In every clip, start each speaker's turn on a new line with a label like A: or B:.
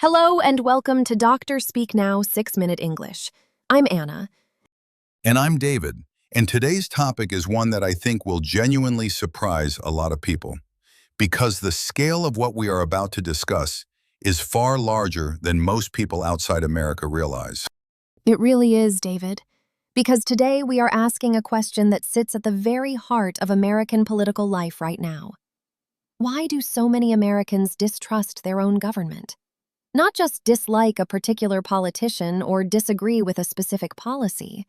A: Hello and welcome to Dr SpeakNow 6-Minute English. I'm Anna.
B: And I'm David, and today's topic is one that I think will genuinely surprise a lot of people, because the scale of what we are about to discuss is far larger than most people outside America realize.
A: It really is, David. Because today we are asking a question that sits at the very heart of American political life right now. Why do so many Americans distrust their own government? Not just dislike a particular politician or disagree with a specific policy,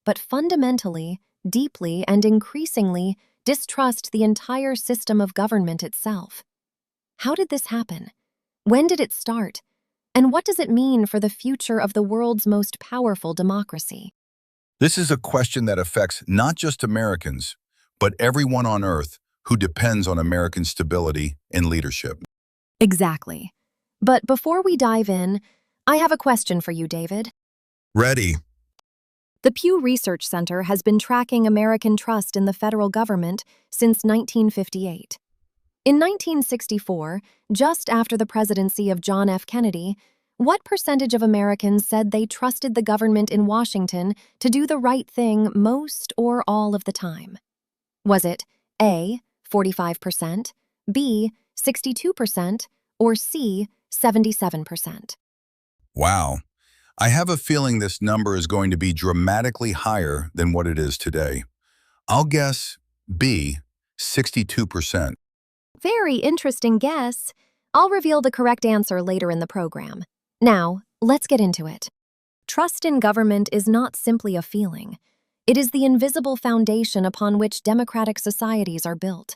A: but fundamentally, deeply, and increasingly distrust the entire system of government itself. How did this happen? When did it start? And what does it mean for the future of the world's most powerful democracy?
B: This is a question that affects not just Americans, but everyone on Earth who depends on American stability and leadership.
A: Exactly. But before we dive in, I have a question for you, David.
B: Ready.
A: The Pew Research Center has been tracking American trust in the federal government since 1958. In 1964, just after the presidency of John F. Kennedy, what percentage of Americans said they trusted the government in Washington to do the right thing most or all of the time? Was it A, 45%, B, 62%, or C, 77%?
B: Wow. I have a feeling this number is going to be dramatically higher than what it is today. I'll guess B, 62%.
A: Very interesting guess. I'll reveal the correct answer later in the program. Now, let's get into it. Trust in government is not simply a feeling. It is the invisible foundation upon which democratic societies are built.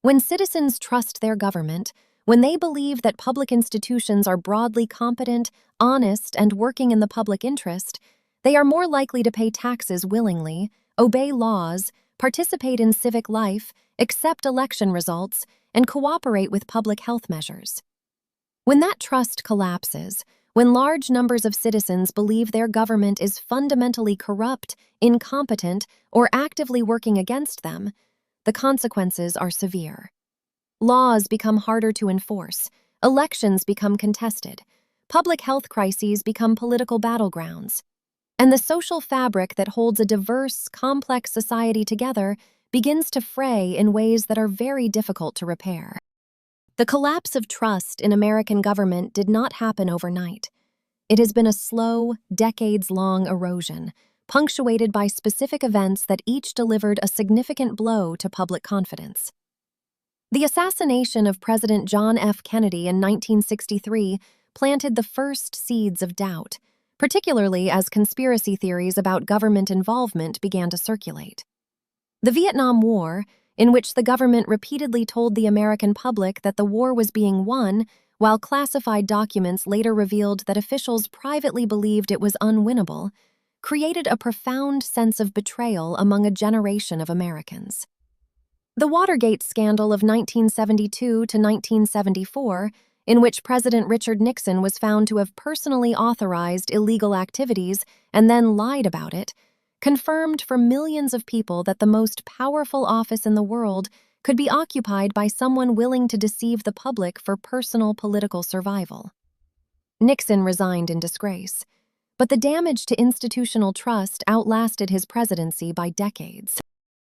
A: When citizens trust their government, when they believe that public institutions are broadly competent, honest, and working in the public interest, they are more likely to pay taxes willingly, obey laws, participate in civic life, accept election results, and cooperate with public health measures. When that trust collapses, when large numbers of citizens believe their government is fundamentally corrupt, incompetent, or actively working against them, the consequences are severe. Laws become harder to enforce, elections become contested, public health crises become political battlegrounds, and the social fabric that holds a diverse, complex society together begins to fray in ways that are very difficult to repair. The collapse of trust in American government did not happen overnight. It has been a slow, decades-long erosion, punctuated by specific events that each delivered a significant blow to public confidence. The assassination of President John F. Kennedy in 1963 planted the first seeds of doubt, particularly as conspiracy theories about government involvement began to circulate. The Vietnam War, in which the government repeatedly told the American public that the war was being won, while classified documents later revealed that officials privately believed it was unwinnable, created a profound sense of betrayal among a generation of Americans. The Watergate scandal of 1972 to 1974, in which President Richard Nixon was found to have personally authorized illegal activities and then lied about it, confirmed for millions of people that the most powerful office in the world could be occupied by someone willing to deceive the public for personal political survival. Nixon resigned in disgrace, but the damage to institutional trust outlasted his presidency by decades.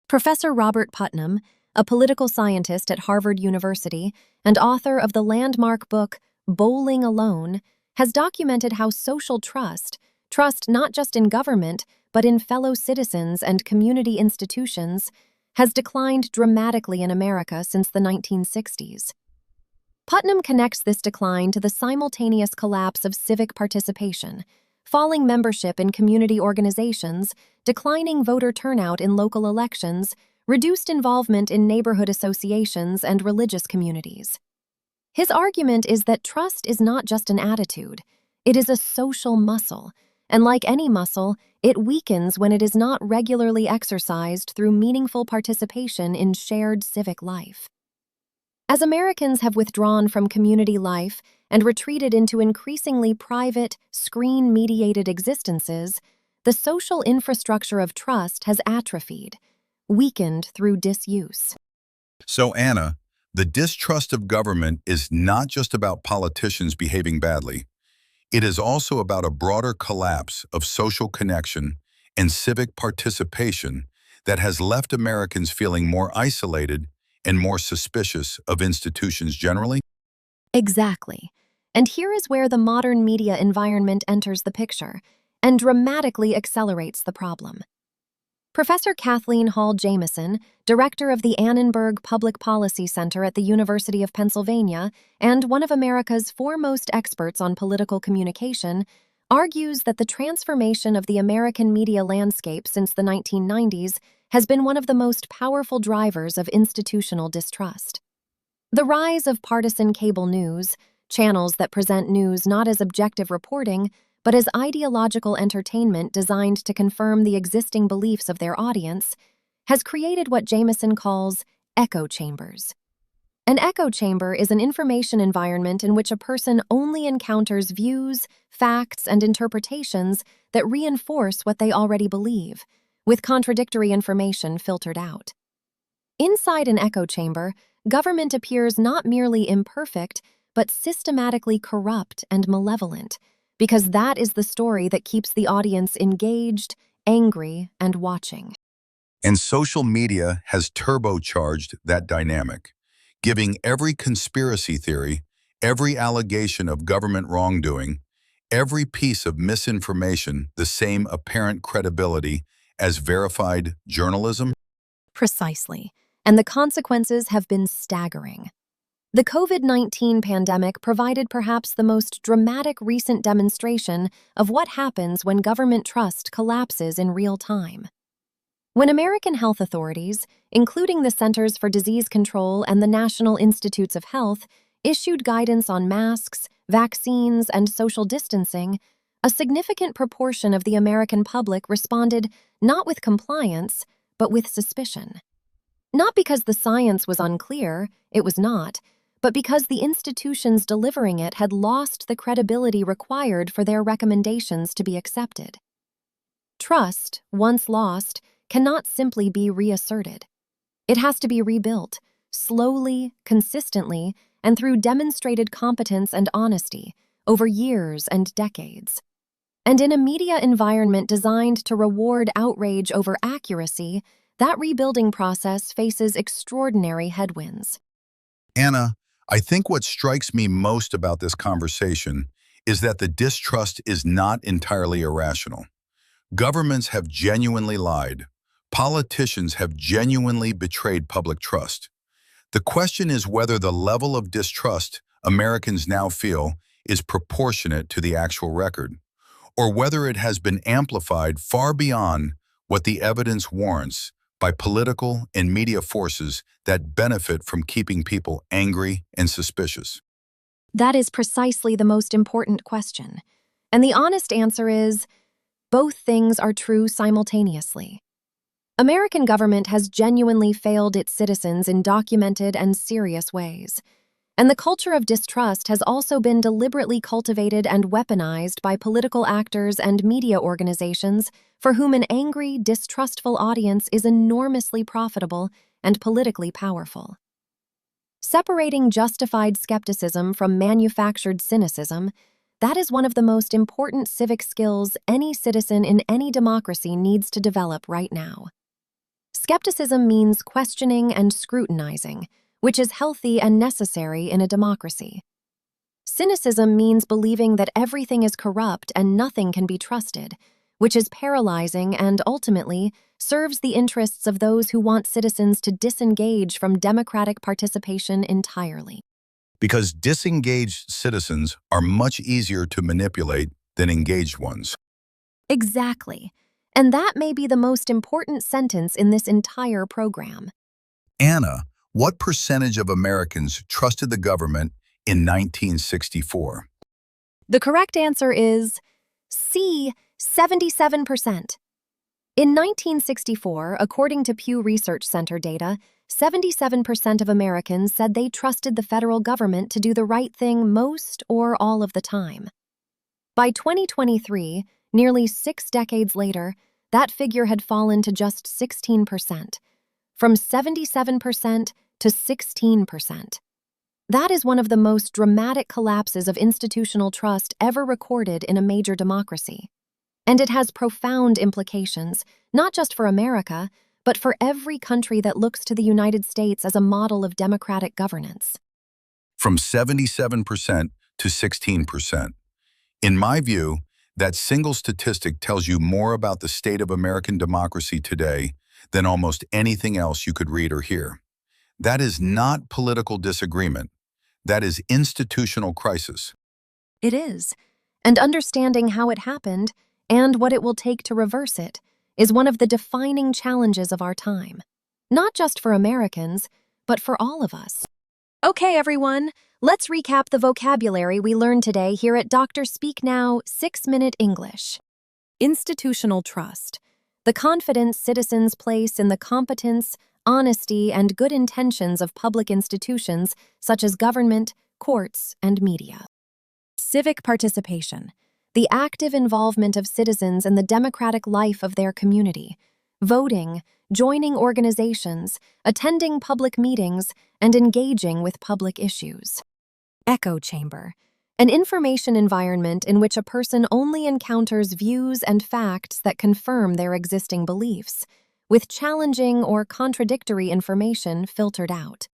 A: Professor Robert Putnam, a political scientist at Harvard University and author of the landmark book Bowling Alone, has documented how social trust not just in government, but in fellow citizens and community institutions, has declined dramatically in America since the 1960s. Putnam connects this decline to the simultaneous collapse of civic participation, falling membership in community organizations, declining voter turnout in local elections, reduced involvement in neighborhood associations and religious communities. His argument is that trust is not just an attitude, it is a social muscle, and like any muscle, it weakens when it is not regularly exercised through meaningful participation in shared civic life. As Americans have withdrawn from community life and retreated into increasingly private, screen-mediated existences, the social infrastructure of trust has atrophied, weakened through disuse.
B: So, Anna, The distrust of government is not just about politicians behaving badly. It is also about a broader collapse of social connection and civic participation that has left Americans feeling more isolated and more suspicious of institutions generally.
A: Exactly. And here is where the modern media environment enters the picture and dramatically accelerates the problem. Professor Kathleen Hall Jamieson, director of the Annenberg Public Policy Center at the University of Pennsylvania and one of America's foremost experts on political communication, argues that the transformation of the American media landscape since the 1990s has been one of the most powerful drivers of institutional distrust. The rise of partisan cable news, channels that present news not as objective reporting, but as ideological entertainment designed to confirm the existing beliefs of their audience, has created what Jameson calls echo chambers. An echo chamber is an information environment in which a person only encounters views, facts, and interpretations that reinforce what they already believe, with contradictory information filtered out. Inside an echo chamber, government appears not merely imperfect, but systematically corrupt and malevolent, because that is the story that keeps the audience engaged, angry, and watching.
B: And social media has turbocharged that dynamic, giving every conspiracy theory, every allegation of government wrongdoing, every piece of misinformation the same apparent credibility as verified journalism.
A: Precisely. And the consequences have been staggering. The COVID-19 pandemic provided perhaps the most dramatic recent demonstration of what happens when government trust collapses in real time. When American health authorities, including the Centers for Disease Control and the National Institutes of Health, issued guidance on masks, vaccines, and social distancing, a significant proportion of the American public responded not with compliance, but with suspicion. Not because the science was unclear, it was not, but because the institutions delivering it had lost the credibility required for their recommendations to be accepted. Trust, once lost, cannot simply be reasserted. It has to be rebuilt, slowly, consistently, and through demonstrated competence and honesty, over years and decades. And in a media environment designed to reward outrage over accuracy, that rebuilding process faces extraordinary headwinds.
B: Anna, I think what strikes me most about this conversation is that the distrust is not entirely irrational. Governments have genuinely lied. Politicians have genuinely betrayed public trust. The question is whether the level of distrust Americans now feel is proportionate to the actual record, or whether it has been amplified far beyond what the evidence warrants by political and media forces that benefit from keeping people angry and suspicious.
A: That is precisely the most important question. And the honest answer is, both things are true simultaneously. American government has genuinely failed its citizens in documented and serious ways. And the culture of distrust has also been deliberately cultivated and weaponized by political actors and media organizations for whom an angry, distrustful audience is enormously profitable and politically powerful. Separating justified skepticism from manufactured cynicism, that is one of the most important civic skills any citizen in any democracy needs to develop right now. Skepticism means questioning and scrutinizing, which is healthy and necessary in a democracy. Cynicism means believing that everything is corrupt and nothing can be trusted, which is paralyzing and ultimately serves the interests of those who want citizens to disengage from democratic participation entirely.
B: Because disengaged citizens are much easier to manipulate than engaged ones.
A: Exactly. And that may be the most important sentence in this entire program.
B: Anna, what percentage of Americans trusted the government in 1964?
A: The correct answer is C, 77%. In 1964, according to Pew Research Center data, 77% of Americans said they trusted the federal government to do the right thing most or all of the time. By 2023, nearly 6 decades later, that figure had fallen to just 16%, from 77% to 16%. That is one of the most dramatic collapses of institutional trust ever recorded in a major democracy. And it has profound implications, not just for America, but for every country that looks to the United States as a model of democratic governance.
B: From 77% to 16%. In my view, that single statistic tells you more about the state of American democracy today than almost anything else you could read or hear. That is not political disagreement. That is institutional crisis.
A: It is. And understanding how it happened and what it will take to reverse it is one of the defining challenges of our time. Not just for Americans, but for all of us. Okay, everyone, let's recap the vocabulary we learned today here at Dr SpeakNow 6-Minute English. Institutional trust. The confidence citizens place in the competence, honesty, and good intentions of public institutions such as government, courts, and media. Civic participation. The active involvement of citizens in the democratic life of their community. Voting, joining organizations, attending public meetings, and engaging with public issues. Echo chamber. An information environment in which a person only encounters views and facts that confirm their existing beliefs, with challenging or contradictory information filtered out.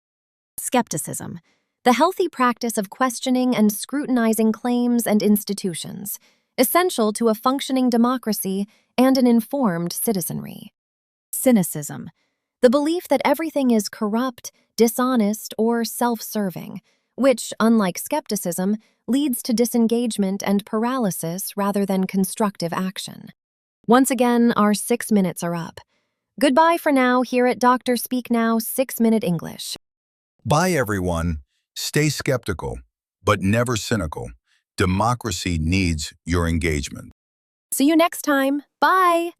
A: Skepticism. The healthy practice of questioning and scrutinizing claims and institutions, essential to a functioning democracy and an informed citizenry. Cynicism. The belief that everything is corrupt, dishonest, or self-serving, which, unlike skepticism, leads to disengagement and paralysis rather than constructive action. Once again, our 6 minutes are up. Goodbye for now here at Dr SpeakNow 6-Minute English.
B: Bye, everyone. Stay skeptical, but never cynical. Democracy needs your engagement.
A: See you next time. Bye!